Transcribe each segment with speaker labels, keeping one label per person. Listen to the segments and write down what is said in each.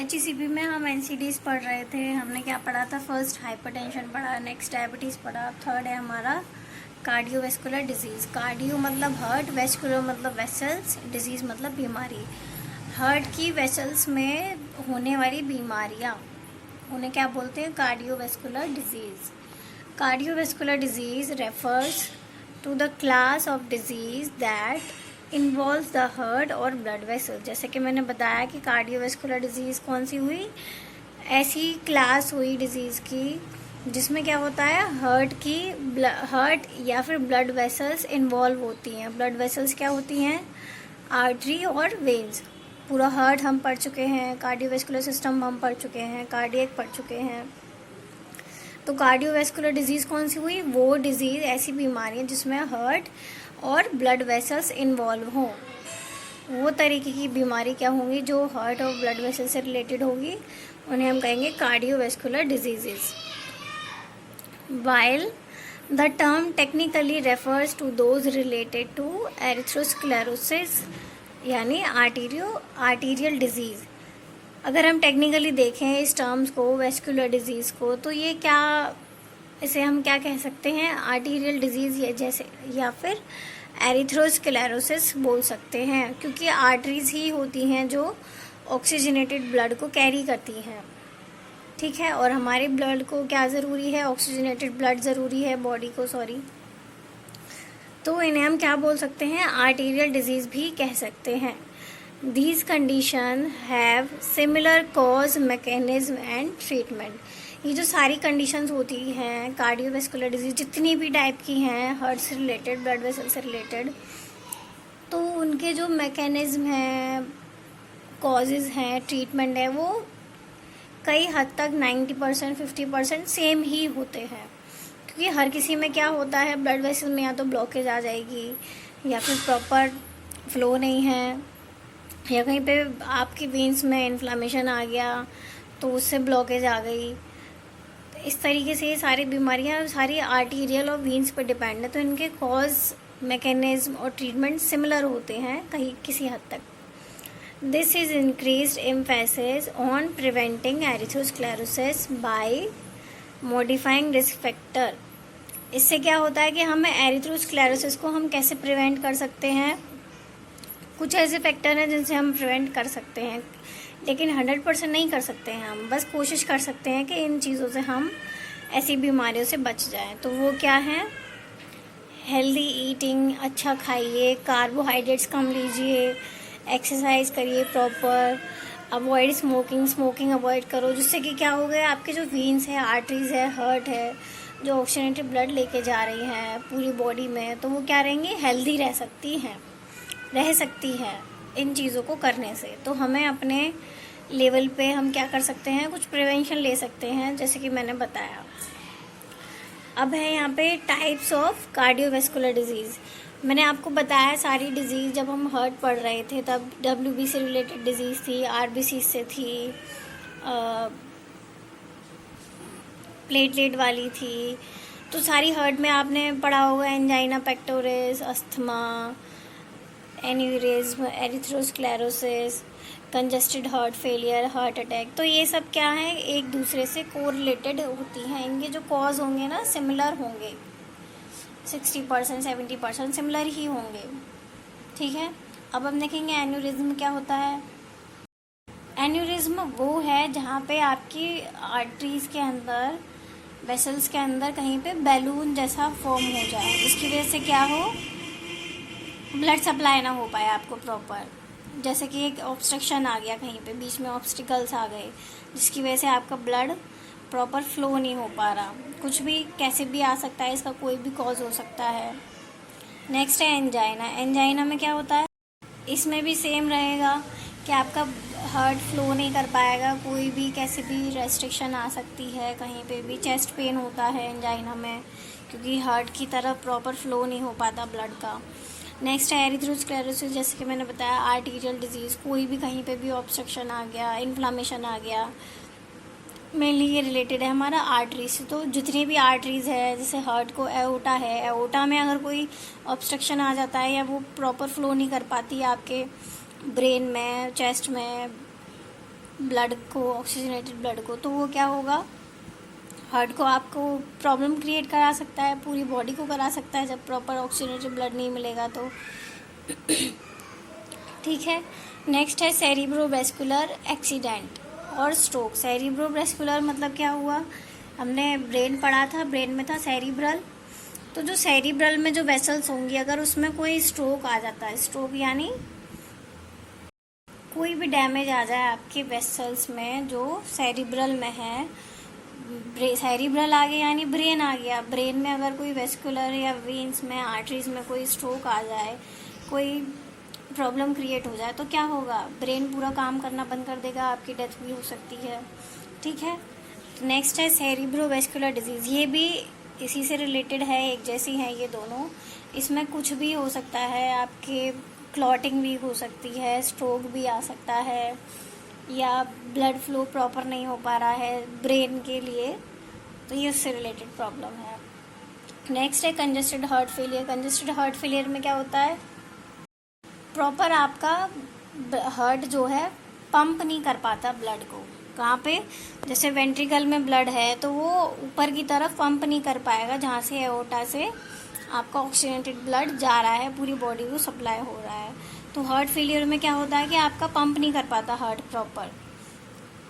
Speaker 1: HECP में हम NCDs पढ़ रहे थे। हमने क्या पढ़ा था? फर्स्ट हाइपरटेंशन पढ़ा, नेक्स्ट डायबिटीज़ पढ़ा, थर्ड है हमारा कार्डियोवैस्कुलर डिजीज़। कार्डियो मतलब हार्ट, वैस्कुलर मतलब वेसल्स, डिजीज़ मतलब बीमारी। हार्ट की वेसल्स में होने वाली बीमारियाँ उन्हें क्या बोलते हैं? Cardiovascular disease. Cardiovascular disease refers to the class of disease that involve the heart और ब्लड वेसल। जैसे कि मैंने बताया कि कार्डियोवैस्कुलर डिजीज़ कौन सी हुई? ऐसी क्लास हुई डिजीज़ की जिसमें क्या होता है? हार्ट या फिर ब्लड वेसल्स इन्वॉल्व होती हैं। ब्लड वेसल्स क्या होती हैं? आर्टरी और वेन्स। पूरा हार्ट हम पढ़ चुके हैं, कार्डियोवैस्कुलर सिस्टम हम पढ़ चुके हैं, कार्डियक पढ़ चुके हैं। तो कार्डियोवैस्कुलर डिजीज़ कौन सी हुई? वो डिजीज़, ऐसी बीमारी है जिसमें हार्ट और ब्लड वेसल्स इन्वॉल्व हों। वो तरीके की बीमारी क्या होंगी जो हार्ट और ब्लड वेसल से रिलेटेड होगी, उन्हें हम कहेंगे cardiovascular diseases. While the term technically refers to those related to atherosclerosis यानी आर्टीरियल डिजीज़। अगर हम टेक्निकली देखें इस टर्म्स को, वैस्कुलर डिजीज़ को, तो ये क्या, इसे हम क्या कह सकते हैं? आर्टीरियल डिजीज़ जैसे, या फिर एरिथ्रोस्क्लेरोसिस बोल सकते हैं, क्योंकि आर्टरीज ही होती हैं जो ऑक्सीजनेटेड ब्लड को कैरी करती हैं। ठीक है, और हमारे ब्लड को क्या ज़रूरी है? ऑक्सीजनेटेड ब्लड ज़रूरी है बॉडी को, तो इन्हें हम क्या बोल सकते हैं? आर्टीरियल डिजीज़ भी कह सकते हैं। These condition have similar cause, mechanism and treatment। ये जो सारी कंडीशंस होती हैं कार्डियोवैस्कुलर डिजीज, जितनी भी टाइप की हैं, हार्ट से रिलेटेड, ब्लड वेसल से रिलेटेड, तो उनके जो मैकेनिज्म हैं, कॉजेज़ हैं, ट्रीटमेंट है, वो कई हद तक 90% 50% सेम ही होते हैं। क्योंकि हर किसी में क्या होता है? ब्लड वेसल में या तो ब्लॉकेज आ जाएगी, या फिर प्रॉपर फ्लो नहीं है, या कहीं पे आपकी वेन्स में इन्फ्लामेशन आ गया तो उससे ब्लॉकेज आ गई। तो इस तरीके से ये सारी बीमारियां सारी आर्टीरियल और वेन्स पर डिपेंड है, तो इनके कॉज, मैकेनिज्म और ट्रीटमेंट सिमिलर होते हैं कहीं किसी हद तक। This is increased emphasis on preventing atherosclerosis by modifying risk factor. इससे क्या होता है कि हमें एरिथ्रोस्क्लेरोसिस को हम कैसे प्रिवेंट कर सकते हैं? कुछ ऐसे फैक्टर हैं जिनसे हम प्रिवेंट कर सकते हैं, लेकिन 100% नहीं कर सकते हैं। हम बस कोशिश कर सकते हैं कि इन चीज़ों से हम, ऐसी बीमारियों से बच जाएं। तो वो क्या है? हेल्दी ईटिंग, अच्छा खाइए, कार्बोहाइड्रेट्स कम लीजिए, एक्सरसाइज करिए प्रॉपर, अवॉइड स्मोकिंग अवॉइड करो, जिससे कि क्या हो गया? आपके जो वेन्स है, आर्टरीज है, हार्ट है, जो ऑक्सीजनेटेड ब्लड लेके जा रही हैं पूरी बॉडी में, तो वो क्या रहेंगी? हेल्दी रह सकती है इन चीज़ों को करने से। तो हमें अपने लेवल पे हम क्या कर सकते हैं? कुछ प्रिवेंशन ले सकते हैं, जैसे कि मैंने बताया। अब है यहाँ पे टाइप्स ऑफ कार्डियोवैस्कुलर डिजीज़। मैंने आपको बताया सारी डिजीज़, जब हम हार्ट पढ़ रहे थे तब WB से रिलेटेड डिजीज़ थी, RBC से थी, प्लेटलेट वाली थी। तो सारी हार्ट में आपने पढ़ा होगा angina pectoris, asthma, aneurysm, atherosclerosis, congested heart failure, heart attack. तो ये सब क्या है? एक दूसरे से कोरिलेटेड होती हैं। इनके जो कॉज होंगे ना, सिमिलर होंगे, 60% 70% सिमिलर ही होंगे। ठीक है, अब हम देखेंगे एन्यूरिज्म क्या होता है। एन्यूरिज्म वो है जहाँ पे आपकी आर्टरीज के अंदर, वेसल्स के अंदर कहीं पे बैलून जैसा फॉर्म हो जाए, जिसकी वजह से क्या हो? ब्लड सप्लाई ना हो पाए आपको प्रॉपर। जैसे कि एक ऑब्स्ट्रक्शन आ गया, कहीं पे बीच में ऑब्स्टिकल्स आ गए, जिसकी वजह से आपका ब्लड प्रॉपर फ्लो नहीं हो पा रहा। कुछ भी कैसे भी आ सकता है, इसका कोई भी कॉज हो सकता है। नेक्स्ट है एंजाइना। एंजाइना में क्या होता है? इसमें भी सेम रहेगा कि आपका हार्ट फ्लो नहीं कर पाएगा, कोई भी कैसे भी रेस्ट्रिक्शन आ सकती है, कहीं पे भी चेस्ट पेन होता है एंजाइना में, क्योंकि हार्ट की तरफ प्रॉपर फ्लो नहीं हो पाता ब्लड का। नेक्स्ट है एरिथ्रोस्क्लेरोसिस। जैसे कि मैंने बताया, आर्टीरियल डिजीज़, कोई भी कहीं पे भी ऑब्स्ट्रक्शन आ गया, इन्फ्लामेशन आ गया, मेनली ये रिलेटेड है हमारा आर्टरी से। तो जितनी भी आर्टरीज है, जैसे हार्ट को एओर्टा है, एओर्टा में अगर कोई ऑब्स्ट्रक्शन आ जाता है या वो प्रॉपर फ्लो नहीं कर पाती आपके ब्रेन में, चेस्ट में, ब्लड को, ऑक्सीजनेटेड ब्लड को, तो वो क्या होगा, हार्ट को आपको प्रॉब्लम क्रिएट करा सकता है, पूरी बॉडी को करा सकता है जब प्रॉपर ऑक्सीजनेटेड ब्लड नहीं मिलेगा तो। ठीक है। नेक्स्ट है सेरिब्रोवैस्कुलर एक्सीडेंट और स्ट्रोक। सेरिब्रोवैस्कुलर मतलब क्या हुआ, हमने ब्रेन पढ़ा था, ब्रेन में था सेरिब्रल, तो जो सेरिब्रल में जो वेसल्स होंगी अगर उसमें कोई स्ट्रोक आ जाता है, स्ट्रोक यानी कोई भी डैमेज आ जाए आपके वेसल्स में जो सेरिब्रल में है, सेरिब्रल आ गया यानी ब्रेन आ गया, ब्रेन में अगर कोई वेस्कुलर या वेन्स में, आर्टरीज में कोई स्ट्रोक आ जाए, कोई प्रॉब्लम क्रिएट हो जाए तो क्या होगा, ब्रेन पूरा काम करना बंद कर देगा, आपकी डेथ भी हो सकती है। ठीक है। नेक्स्ट है सेरिब्रोवैस्कुलर डिजीज़, ये भी इसी से रिलेटेड है, एक जैसी हैं ये दोनों। इसमें कुछ भी हो सकता है, आपके क्लॉटिंग भी हो सकती है, स्ट्रोक भी आ सकता है, या ब्लड फ्लो प्रॉपर नहीं हो पा रहा है ब्रेन के लिए, तो ये उससे रिलेटेड प्रॉब्लम है। नेक्स्ट है congested heart failure. Congested heart failure में क्या होता है, प्रॉपर आपका हार्ट जो है पंप नहीं कर पाता ब्लड को, कहाँ पे, जैसे वेंट्रिकल में ब्लड है तो वो ऊपर की तरफ पंप नहीं कर पाएगा, जहाँ से एओर्टा से आपका ऑक्सीजनेटेड ब्लड जा रहा है, पूरी बॉडी को सप्लाई हो रहा है। तो हार्ट फेलियर में क्या होता है कि आपका पंप नहीं कर पाता हार्ट प्रॉपर।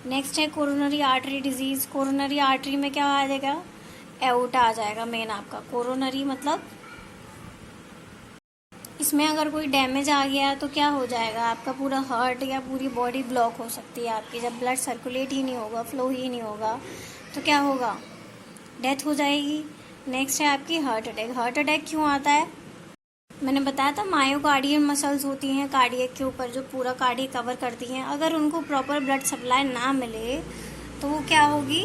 Speaker 1: नेक्स्ट है coronary artery disease. Coronary artery में क्या आ जाएगा, एओर्टा आ जाएगा मेन आपका। कोरोनरी मतलब इसमें अगर कोई डैमेज आ गया तो क्या हो जाएगा, आपका पूरा हार्ट या पूरी बॉडी ब्लॉक हो सकती है आपकी, जब ब्लड सर्कुलेट ही नहीं होगा, फ्लो ही नहीं होगा तो क्या होगा, डेथ हो जाएगी। नेक्स्ट है आपकी हार्ट अटैक। हार्ट अटैक क्यों आता है, मैंने बताया था मायोकार्डियल मसल्स होती हैं कार्डियक के ऊपर जो पूरा कार्डियक कवर करती हैं, अगर उनको प्रॉपर ब्लड सप्लाई ना मिले तो वो क्या होगी,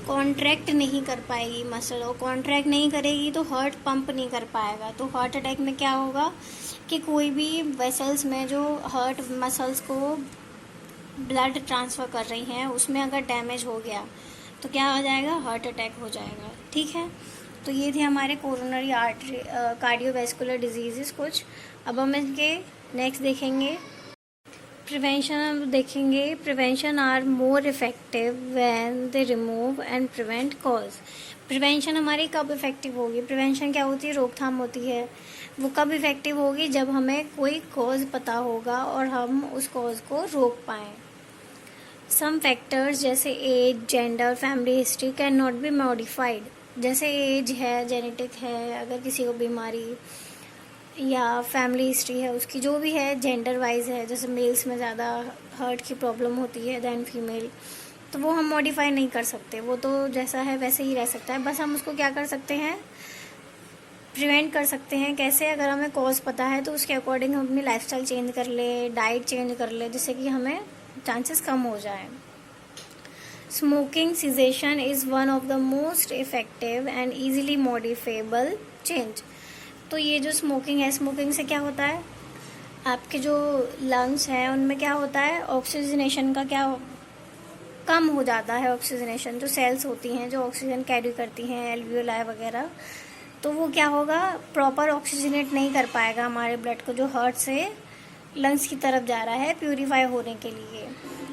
Speaker 1: कॉन्ट्रैक्ट नहीं कर पाएगी मसल, और कॉन्ट्रैक्ट नहीं करेगी तो हार्ट पंप नहीं कर पाएगा। तो हार्ट अटैक में क्या होगा कि कोई भी वेसल्स में जो हार्ट मसल्स को ब्लड ट्रांसफ़र कर रही हैं उसमें अगर डैमेज हो गया तो क्या हो जाएगा, हार्ट अटैक हो जाएगा। ठीक है। तो ये थे हमारे कोरोनरी आर्टरी कार्डियोवैस्कुलर डिजीज़ कुछ। अब हम इनके नेक्स्ट देखेंगे प्रिवेंशन। देखेंगे prevention are more effective when they remove and prevent cause. Prevention हमारी कब इफेक्टिव होगी, प्रिवेंशन क्या होती है, रोकथाम होती है, वो कब इफेक्टिव होगी, जब हमें कोई कॉज पता होगा और हम उस कॉज को रोक पाएँ। सम फैक्टर्स जैसे age, gender, family history can not be modified. जैसे एज है, जेनेटिक है, अगर किसी को बीमारी, या फैमिली हिस्ट्री है उसकी जो भी है, जेंडर वाइज है, जैसे मेल्स में ज़्यादा हार्ट की प्रॉब्लम होती है दैन फीमेल, तो वो हम मॉडिफाई नहीं कर सकते, वो तो जैसा है वैसे ही रह सकता है। बस हम उसको क्या कर सकते हैं, प्रिवेंट कर सकते हैं। कैसे, अगर हमें कॉज पता है तो उसके अकॉर्डिंग हम अपनी लाइफस्टाइल चेंज कर ले, डाइट चेंज कर ले, जिससे कि हमें चांसेस कम हो जाए। Smoking cessation is one of the most effective and easily modifiable change. तो ये जो स्मोकिंग है, स्मोकिंग से क्या होता है, आपके जो लंग्स हैं उनमें क्या होता है, ऑक्सीजनेशन का क्या कम हो जाता है। ऑक्सीजनेशन जो सेल्स होती हैं जो ऑक्सीजन कैरी करती हैं, एल्वियोलाई वगैरह, तो वो क्या होगा, प्रॉपर ऑक्सीजनेट नहीं कर पाएगा हमारे ब्लड को जो हार्ट से लंग्स की तरफ जा रहा है प्यूरीफाई होने के लिए।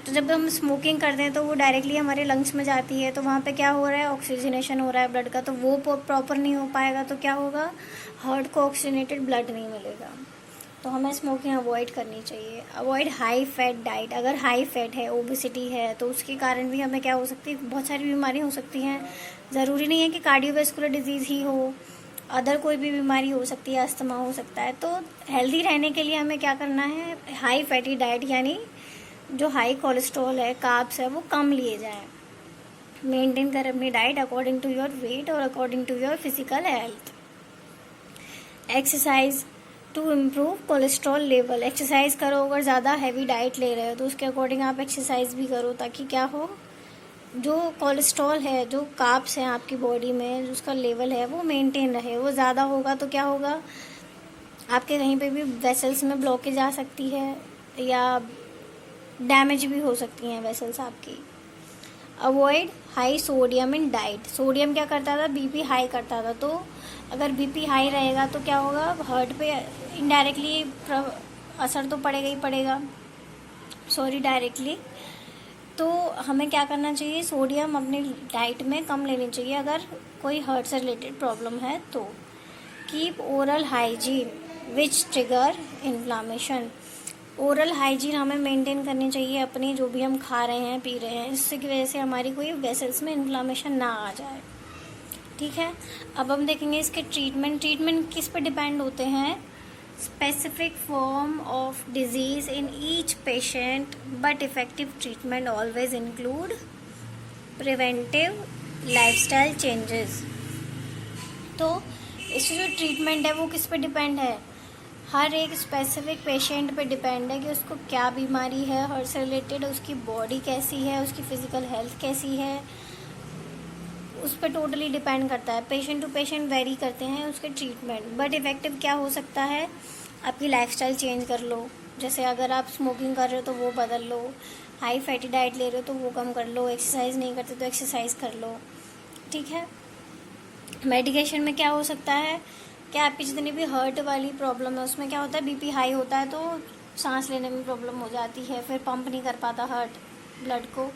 Speaker 1: तो जब हम स्मोकिंग करते हैं तो वो डायरेक्टली हमारे लंग्स में जाती है, तो वहाँ पे क्या हो रहा है, ऑक्सीजनेशन हो रहा है ब्लड का, तो वो प्रॉपर नहीं हो पाएगा तो क्या होगा, हार्ट को ऑक्सीजनेटेड ब्लड नहीं मिलेगा। तो हमें स्मोकिंग अवॉइड करनी चाहिए। Avoid high fat diet. अगर हाई फैट है, ओबेसिटी है, तो उसके कारण भी हमें क्या हो सकती है, बहुत सारी बीमारी हो सकती हैं। ज़रूरी नहीं है कि कार्डियोवैस्कुलर डिजीज़ ही हो, अदर कोई भी बीमारी हो सकती है, अस्थमा हो सकता है। तो हेल्दी रहने के लिए हमें क्या करना है, हाई फैटी डाइट यानी जो हाई कोलेस्ट्रॉल है, कार्ब्स है, वो कम लिए जाए। मेंटेन कर अपनी diet according to your weight और according to your physical health. Exercise to improve cholesterol level. Exercise करो, अगर ज़्यादा हैवी डाइट ले रहे हो तो उसके अकॉर्डिंग आप एक्सरसाइज भी करो, ताकि क्या हो, जो कोलेस्ट्रॉल है, जो कार्ब्स हैं आपकी बॉडी में, जो उसका लेवल है वो मेंटेन रहे। वो ज़्यादा होगा तो क्या होगा, आपके कहीं पे भी वेसल्स में ब्लॉकेज आ सकती है या डैमेज भी हो सकती हैं वेसल्स आपकी। Avoid high sodium in diet. Sodium क्या करता था, बीपी हाई करता था, तो अगर बीपी हाई रहेगा तो क्या होगा, हार्ट पे इनडायरेक्टली असर तो पड़ेगा ही पड़ेगा, डायरेक्टली हमें क्या करना चाहिए, सोडियम अपनी डाइट में कम लेनी चाहिए अगर कोई हार्ट से रिलेटेड प्रॉब्लम है तो। कीप ओरल हाइजीन विच ट्रिगर इन्फ्लामेशन। ओरल हाइजीन हमें मेंटेन करनी चाहिए अपनी, जो भी हम खा रहे हैं पी रहे हैं, जिससे की वजह से हमारी कोई वेसल्स में इन्फ्लामेशन ना आ जाए। ठीक है, अब हम देखेंगे इसके ट्रीटमेंट किस पर डिपेंड होते हैं। Specific form of disease in each patient but effective treatment always include preventive lifestyle changes. तो इसकी जो ट्रीटमेंट है वो किस पे डिपेंड है, हर एक स्पेसिफिक पेशेंट पे डिपेंड है कि उसको क्या बीमारी है, हार्ट से रिलेटेड उसकी बॉडी कैसी है, उसकी फिजिकल हेल्थ कैसी है, उस पर टोटली डिपेंड करता है। पेशेंट टू पेशेंट वेरी करते हैं उसके ट्रीटमेंट, बट इफ़ेक्टिव क्या हो सकता है, आपकी लाइफस्टाइल चेंज कर लो। जैसे अगर आप स्मोकिंग कर रहे हो तो वो बदल लो, हाई फैटी डाइट ले रहे हो तो वो कम कर लो, एक्सरसाइज नहीं करते तो एक्सरसाइज कर लो। ठीक है, मेडिकेशन में क्या हो सकता है कि आपकी जितनी भी हार्ट वाली प्रॉब्लम है उसमें क्या होता है, बीपी हाई होता है तो सांस लेने में प्रॉब्लम हो जाती है, फिर पंप नहीं कर पाता हार्ट ब्लड को।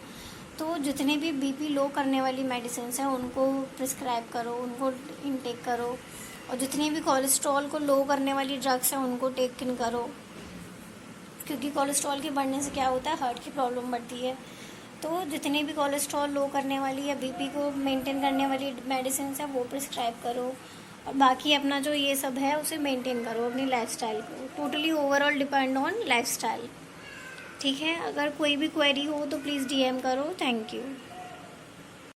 Speaker 1: तो जितने भी बीपी लो करने वाली मेडिसिन हैं उनको प्रिस्क्राइब करो, उनको इनटेक करो, और जितनी भी कोलेस्ट्रॉल को लो करने वाली ड्रग्स हैं उनको टेक इन करो, क्योंकि कोलेस्ट्रॉल के बढ़ने से क्या होता है, हार्ट की प्रॉब्लम बढ़ती है। तो जितनी भी कोलेस्ट्रॉल लो करने वाली या बीपी को मेंटेन करने वाली मेडिसिन है वो प्रिस्क्राइब करो, और बाकी अपना जो ये सब है उसे मेंटेन करो, अपनी लाइफस्टाइल को। Totally overall depend on lifestyle. ठीक है, अगर कोई भी क्वेरी हो तो प्लीज़ डीएम करो। Thank you.